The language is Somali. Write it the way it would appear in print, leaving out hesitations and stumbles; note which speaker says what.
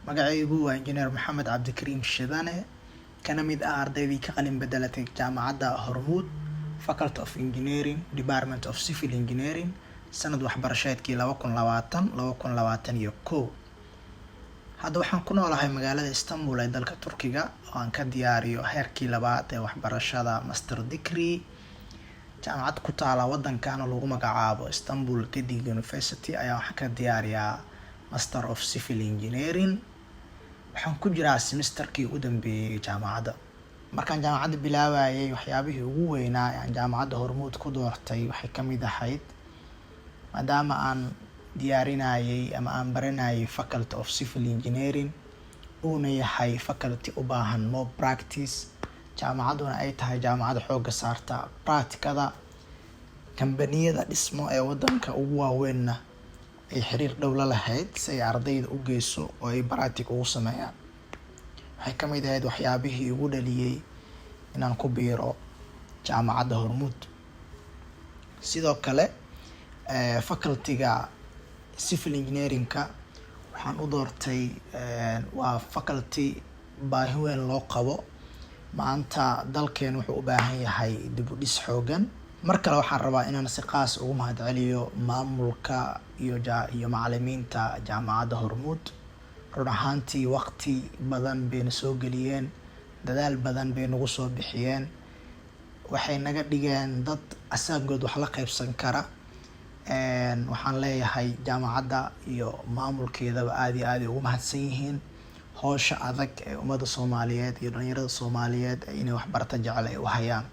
Speaker 1: magacaygu waa Engineer Maxamed Cabdikariim Shidane kana mid ah ardaydii ka qalin bedelatay jaamacadda Hormuud Faculty of Engineering Department of Civil Engineering sanad waxbarasheedkii 2020-2021. Hadda waxaan ku noolahay magaalada Istanbul ee dalka Turkiga oo aan ka diyaariyo heerkii labaad ee waxbarashada Master Degree jaamacad ku taala wadankan oo lagu magacaabo Istanbul Gedic University ayaa waxaan ka diyaariyaa Master of Civil Engineering. waxaan ku jiraa semesterkii u dambeeyay jaamacadda. Markaan jaamacadda bilaabayay waxyaabihii ugu weynaa ee aan jaamacadda Hormuud ku doortay waxay ka mid ahayd maadaama aan diyaarinayay ama aan baranayay Faculty of Civil Engineering uuna yahay faculty u baahan more practice, jaamacadduna ay tahay jaamacad xooga saarta practicada. Kambaniyada dhismo ee wadanka ugu waaweynna ay xiriir dhow la lahayd si ay ardayda u geyso oo ay practice ugu sameeyaan. waxay ka mid ahayd waxyaabihii ugu dhaliyay inaan ku biiro jaamacadda Hormuud. sidoo kale facultyga Civil Engineering-ka waxaan u doortay waa faculty baahi weyn loo qabo. maanta dalkeen wuxuu u baahan yahay dib u dhis xoogan. mar kale waxaan rabaa inaan si qaas ugu mahadceliyo maamulka iyo macallimiinta jaamacadda Hormuud. run ahaantii waqti badan bayna soo geliyeen, dadaal badan bay nagu soo bixiyeen, waxay naga dhigeen dad asaagood wax la qaybsan kara. waxaan leeyahay jaamacadda iyo maamulkeedaba aad iyo aad ugu mahadsan yihiin hawsha adag ee ummadda Soomaaliyeed iyo dhalinyarada Soomaaliyeed inay wax barata jecel ay u hayaan.